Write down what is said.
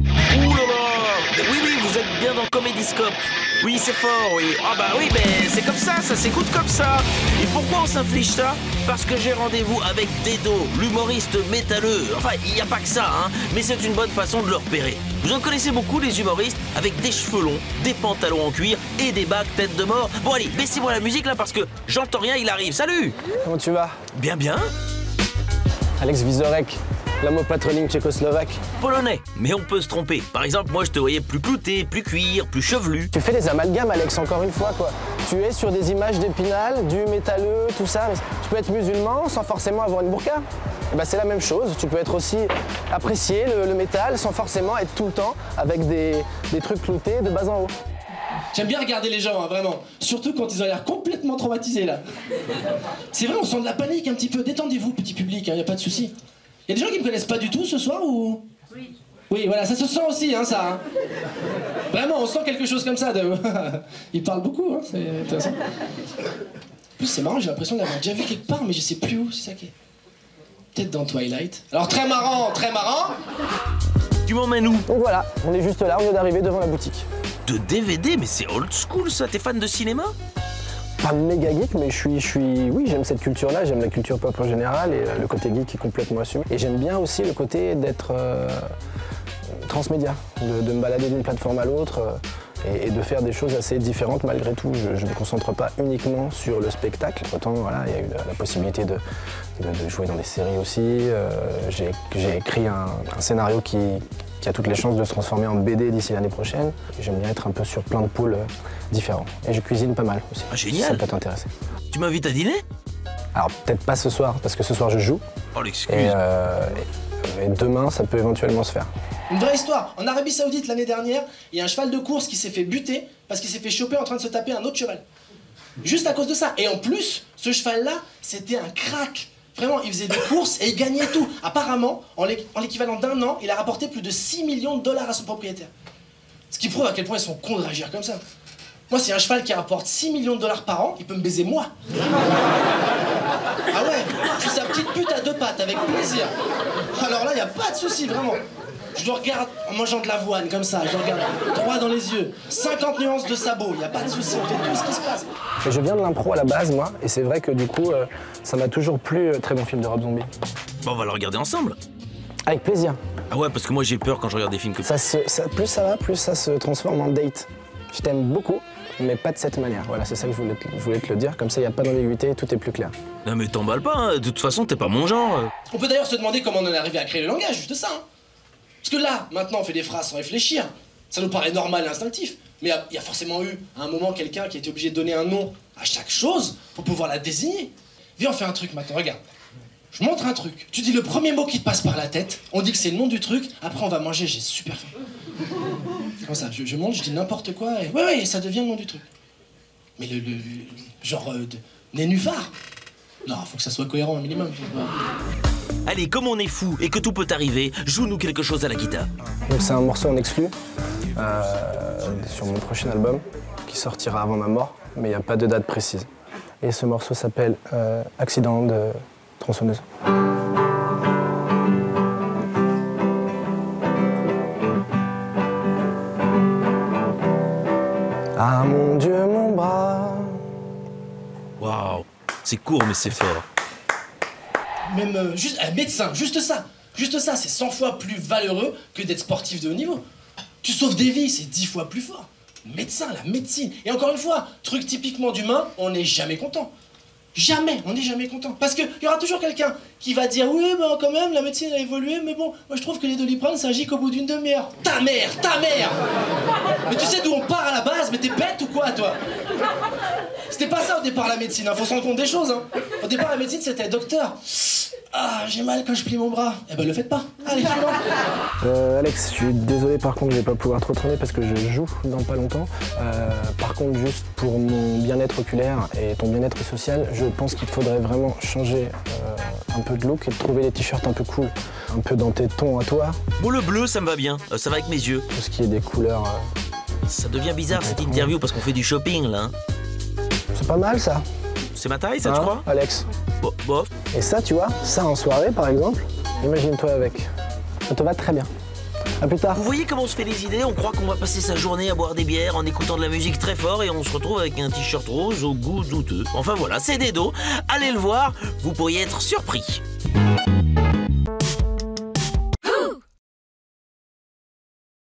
Ouh là là! Oui, oui, vous êtes bien dans Comédiscope. Oui, c'est fort, oui. Ah bah oui, mais c'est comme ça s'écoute comme ça. Et pourquoi on s'inflige ça? Parce que j'ai rendez-vous avec Dedo, l'humoriste métalleux. Enfin, il n'y a pas que ça, hein, mais c'est une bonne façon de le repérer. Vous en connaissez beaucoup, les humoristes, avec des cheveux longs, des pantalons en cuir et des bagues tête de mort. Bon allez, baissez-moi la musique là parce que j'entends rien, il arrive. Salut! Comment tu vas? Bien, bien. Alex Vizorek, l'homme au patrolling tchécoslovaque. Polonais, mais on peut se tromper. Par exemple, moi je te voyais plus clouté, plus cuir, plus chevelu. Tu fais des amalgames, Alex, encore une fois, quoi. Tu es sur des images d'Épinal, du métalleux, tout ça. Mais tu peux être musulman sans forcément avoir une burqa. Et ben, c'est la même chose. Tu peux être aussi apprécier le métal sans forcément être tout le temps avec des trucs cloutés de bas en haut. J'aime bien regarder les gens, hein, vraiment. Surtout quand ils ont l'air complètement traumatisés, là. C'est vrai, on sent de la panique un petit peu. Détendez-vous, petit public, y a pas de souci. Y a des gens qui me connaissent pas du tout ce soir ou... Oui. Oui, voilà, ça se sent aussi, hein, ça. Hein. Vraiment, on sent quelque chose comme ça. Ils parlent beaucoup, hein, c'est intéressant. En plus, c'est marrant, j'ai l'impression d'avoir déjà vu quelque part, mais je sais plus où, c'est ça qui est... Peut-être dans Twilight. Alors, très marrant, très marrant. Tu m'emmènes où? Donc voilà, on est juste là, on vient d'arriver devant la boutique. De DVD, mais c'est old school ça. T'es fan de cinéma? Pas méga geek, mais oui, j'aime cette culture-là, j'aime la culture pop en général et le côté geek est complètement assumé. Et j'aime bien aussi le côté d'être transmédia, de me balader d'une plateforme à l'autre et de faire des choses assez différentes malgré tout. Je ne me concentre pas uniquement sur le spectacle. Autant, voilà, il y a eu la possibilité de jouer dans des séries aussi. J'ai écrit un scénario qui a toutes les chances de se transformer en BD d'ici l'année prochaine. J'aime bien être un peu sur plein de pôles différents. Et je cuisine pas mal aussi. Ah, génial! Ça peut t'intéresser. Tu m'invites à dîner? Alors peut-être pas ce soir, parce que ce soir je joue. Oh l'excuse! Et demain, ça peut éventuellement se faire. Une vraie histoire. En Arabie Saoudite, l'année dernière, il y a un cheval de course qui s'est fait buter parce qu'il s'est fait choper en train de se taper un autre cheval. Juste à cause de ça. Et en plus, ce cheval-là, c'était un crack. Vraiment, il faisait des courses et il gagnait tout. Apparemment, en l'équivalent d'un an, il a rapporté plus de 6 millions de dollars à son propriétaire. Ce qui prouve à quel point ils sont cons de réagir comme ça. Moi, c'est un cheval qui rapporte 6 millions de dollars par an, il peut me baiser moi. Ah ouais, je suis sa petite pute à deux pattes, avec plaisir. Alors là, y a pas de souci, vraiment. Je le regarde en mangeant de l'avoine, comme ça, je le regarde droit dans les yeux. 50 nuances de sabot, y a pas de souci, on fait tout ce qui se passe. Je viens de l'impro à la base, moi, et c'est vrai que du coup, ça m'a toujours plu. Très bon film de Rob Zombie. Bon, on va le regarder ensemble. Avec plaisir. Ah ouais, parce que moi j'ai peur quand je regarde des films comme ça. Plus ça va, plus ça se transforme en date. Je t'aime beaucoup, mais pas de cette manière. Voilà, c'est ça que je voulais te le dire. Comme ça, il n'y a pas d'ambiguïté, tout est plus clair. Non mais t'emballes pas, hein. De toute façon t'es pas mon genre. On peut d'ailleurs se demander comment on en est arrivé à créer le langage, juste ça. Hein. Parce que là, maintenant, on fait des phrases sans réfléchir. Ça nous paraît normal et instinctif. Mais il y a forcément eu, à un moment, quelqu'un qui a été obligé de donner un nom à chaque chose pour pouvoir la désigner. Viens, on fait un truc maintenant, regarde. Je montre un truc. Tu dis le premier mot qui te passe par la tête, on dit que c'est le nom du truc, après on va manger, j'ai super faim. Comme ça, je monte, je dis n'importe quoi, et ouais, ça devient le nom du truc. Mais genre, nénuphar. Non, faut que ça soit cohérent un minimum. Allez, comme on est fou et que tout peut arriver, joue-nous quelque chose à la guitare. Donc c'est un morceau en exclu sur mon prochain album qui sortira avant ma mort, mais il n'y a pas de date précise. Et ce morceau s'appelle Accident de tronçonneuse. Ah mon Dieu, mon bras. Waouh, c'est court mais c'est fort. Même juste médecin, juste ça, c'est 100 fois plus valeureux que d'être sportif de haut niveau. Tu sauves des vies, c'est 10 fois plus fort. Médecin, la médecine. Et encore une fois, truc typiquement d'humain, on n'est jamais content. Jamais, on n'est jamais content. Parce qu'il y aura toujours quelqu'un qui va dire oui, ben quand même, la médecine a évolué, mais bon, moi je trouve que les Doliprane, ça agit qu'au bout d'une demi-heure. Ta mère! Mais tu sais d'où on part à la base, mais t'es bête ou quoi, toi? C'était pas ça au départ la médecine, hein. Faut se rendre compte des choses. Hein. Au départ, la médecine c'était docteur. Ah, j'ai mal quand je plie mon bras. Eh ben, le faites pas. Allez, suivant. Alex, je suis désolé, par contre, je vais pas pouvoir trop traîner parce que je joue dans pas longtemps. Par contre, juste pour mon bien-être oculaire et ton bien-être social, je pense qu'il faudrait vraiment changer un peu de look et de trouver des t-shirts un peu cool, un peu dans tes tons à toi. Bon, le bleu, ça me va bien. Ça va avec mes yeux. Tout ce qui est des couleurs. Ça devient bizarre cette interview parce qu'on fait du shopping là. C'est pas mal ça. C'est ma taille, ça, tu crois? Alex. Bof. Et ça, tu vois, ça en soirée par exemple, imagine-toi avec. Ça te va très bien. À plus tard. Vous voyez comment on se fait des idées? On croit qu'on va passer sa journée à boire des bières en écoutant de la musique très fort et on se retrouve avec un t-shirt rose au goût douteux. Enfin voilà, c'est Dedo. Allez le voir, vous pourriez être surpris.